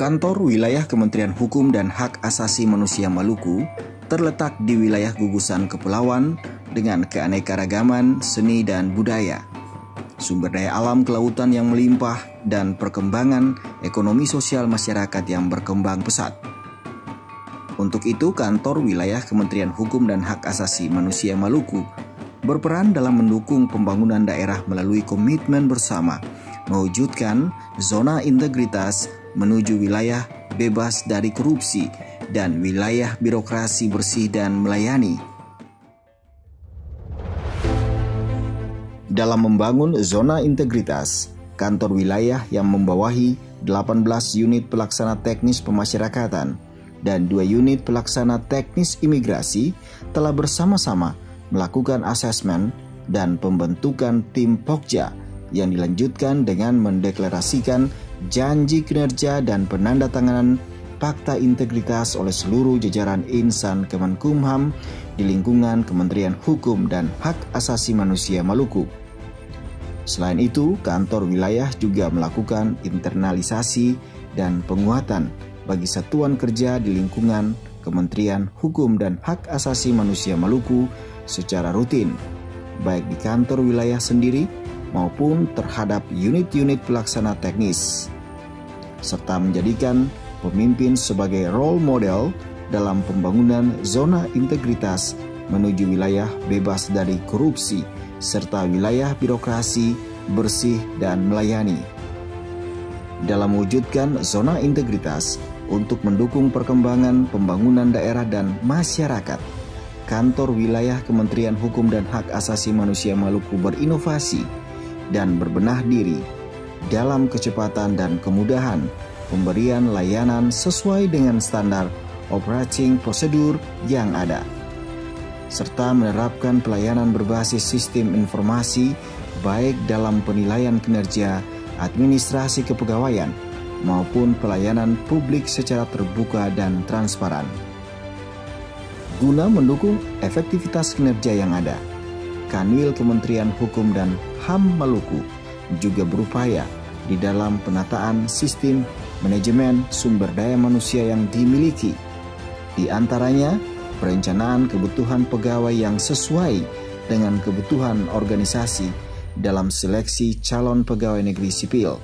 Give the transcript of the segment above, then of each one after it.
Kantor Wilayah Kementerian Hukum dan Hak Asasi Manusia Maluku terletak di wilayah gugusan kepulauan dengan keanekaragaman seni dan budaya, sumber daya alam kelautan yang melimpah, dan perkembangan ekonomi sosial masyarakat yang berkembang pesat. Untuk itu, Kantor Wilayah Kementerian Hukum dan Hak Asasi Manusia Maluku berperan dalam mendukung pembangunan daerah melalui komitmen bersama mewujudkan zona integritas menuju wilayah bebas dari korupsi dan wilayah birokrasi bersih dan melayani. Dalam membangun zona integritas, kantor wilayah yang membawahi 18 unit pelaksana teknis pemasyarakatan dan 2 unit pelaksana teknis imigrasi telah bersama-sama melakukan asesmen dan pembentukan tim Pokja yang dilanjutkan dengan mendeklarasikan janji kinerja dan penandatanganan fakta integritas oleh seluruh jajaran insan Kemenkumham di lingkungan Kementerian Hukum dan Hak Asasi Manusia Maluku. Selain itu, kantor wilayah juga melakukan internalisasi dan penguatan bagi satuan kerja di lingkungan Kementerian Hukum dan Hak Asasi Manusia Maluku secara rutin, baik di kantor wilayah sendiri maupun terhadap unit-unit pelaksana teknis, serta menjadikan pemimpin sebagai role model dalam pembangunan zona integritas menuju wilayah bebas dari korupsi serta wilayah birokrasi bersih dan melayani. Dalam mewujudkan zona integritas untuk mendukung perkembangan pembangunan daerah dan masyarakat, Kantor Wilayah Kementerian Hukum dan Hak Asasi Manusia Maluku berinovasi dan berbenah diri dalam kecepatan dan kemudahan pemberian layanan sesuai dengan standar operating prosedur yang ada, serta menerapkan pelayanan berbasis sistem informasi baik dalam penilaian kinerja administrasi kepegawaian maupun pelayanan publik secara terbuka dan transparan. Guna mendukung efektivitas kinerja yang ada, Kanwil Kementerian Hukum dan HAM Maluku juga berupaya di dalam penataan sistem manajemen sumber daya manusia yang dimiliki, di antaranya perencanaan kebutuhan pegawai yang sesuai dengan kebutuhan organisasi dalam seleksi calon pegawai negeri sipil,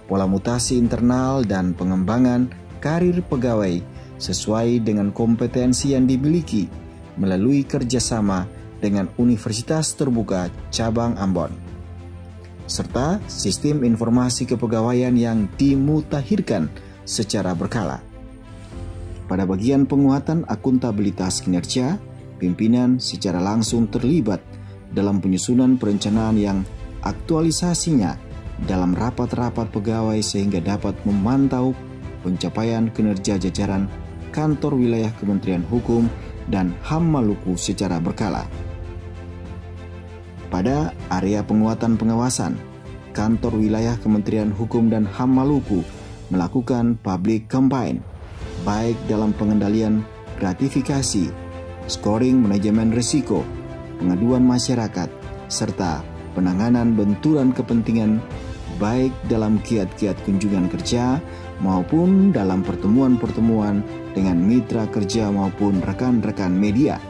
pola mutasi internal dan pengembangan karir pegawai sesuai dengan kompetensi yang dimiliki melalui kerjasama dengan Universitas Terbuka Cabang Ambon, serta sistem informasi kepegawaian yang dimutakhirkan secara berkala. Pada bagian penguatan akuntabilitas kinerja, pimpinan secara langsung terlibat dalam penyusunan perencanaan yang aktualisasinya dalam rapat-rapat pegawai sehingga dapat memantau pencapaian kinerja jajaran Kantor Wilayah Kementerian Hukum dan HAM Maluku secara berkala. Pada area penguatan pengawasan, Kantor Wilayah Kementerian Hukum dan HAM Maluku melakukan public campaign, baik dalam pengendalian gratifikasi, scoring manajemen risiko, pengaduan masyarakat, serta penanganan benturan kepentingan baik dalam kiat-kiat kunjungan kerja maupun dalam pertemuan-pertemuan dengan mitra kerja maupun rekan-rekan media.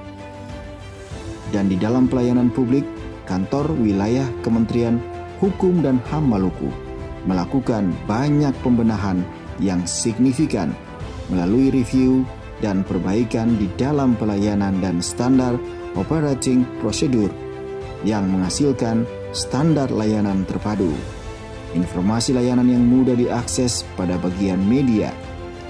Dan di dalam pelayanan publik, Kantor Wilayah Kementerian Hukum dan HAM Maluku melakukan banyak pembenahan yang signifikan melalui review dan perbaikan di dalam pelayanan dan standar operating prosedur yang menghasilkan standar layanan terpadu, informasi layanan yang mudah diakses pada bagian media,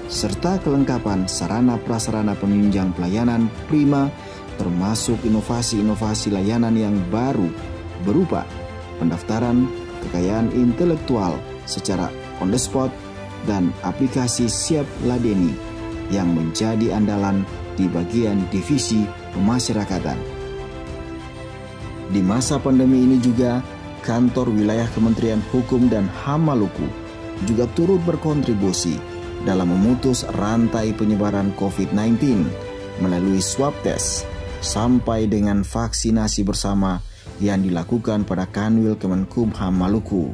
serta kelengkapan sarana prasarana penunjang pelayanan prima, termasuk inovasi-inovasi layanan yang baru berupa pendaftaran kekayaan intelektual secara on the spot dan aplikasi siap ladeni yang menjadi andalan di bagian divisi pemasyarakatan. Di masa pandemi ini juga, Kantor Wilayah Kementerian Hukum dan HAM Maluku juga turut berkontribusi dalam memutus rantai penyebaran COVID-19 melalui swab test sampai dengan vaksinasi bersama yang dilakukan pada Kanwil Kemenkumham Maluku,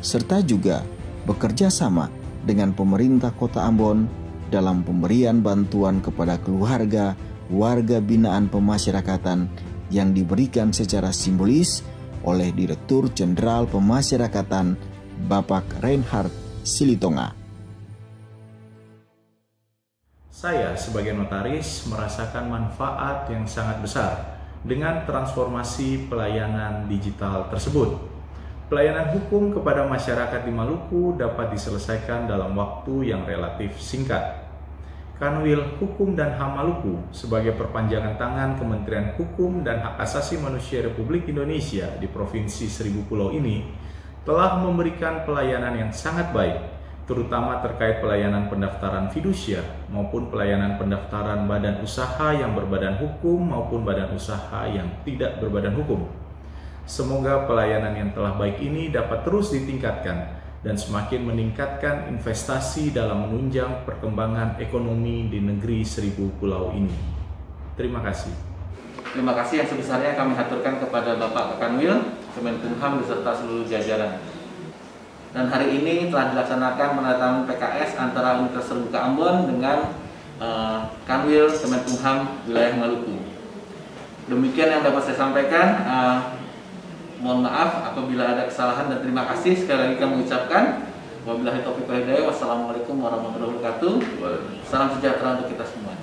serta juga bekerja sama dengan pemerintah Kota Ambon dalam pemberian bantuan kepada keluarga warga binaan pemasyarakatan yang diberikan secara simbolis oleh Direktur Jenderal Pemasyarakatan Bapak Reinhard Silitonga. Saya sebagai notaris merasakan manfaat yang sangat besar dengan transformasi pelayanan digital tersebut. Pelayanan hukum kepada masyarakat di Maluku dapat diselesaikan dalam waktu yang relatif singkat. Kanwil Hukum dan HAM Maluku sebagai perpanjangan tangan Kementerian Hukum dan Hak Asasi Manusia Republik Indonesia di Provinsi Seribu Pulau ini telah memberikan pelayanan yang sangat baik, terutama terkait pelayanan pendaftaran fidusia maupun pelayanan pendaftaran badan usaha yang berbadan hukum maupun badan usaha yang tidak berbadan hukum. Semoga pelayanan yang telah baik ini dapat terus ditingkatkan dan semakin meningkatkan investasi dalam menunjang perkembangan ekonomi di negeri Seribu Pulau ini. Terima kasih. Terima kasih yang sebesarnya kami haturkan kepada Bapak Kanwil, Kemenkumham beserta seluruh jajaran. Dan hari ini telah dilaksanakan penandatanganan PKS antara Universitas Terbuka Ambon dengan Kanwil Kemenkumham wilayah Maluku. Demikian yang dapat saya sampaikan. Mohon maaf apabila ada kesalahan dan terima kasih sekali lagi kami ucapkan. Wabillahi taufiq wal hidayah. Wassalamualaikum warahmatullahi wabarakatuh. Salam sejahtera untuk kita semua.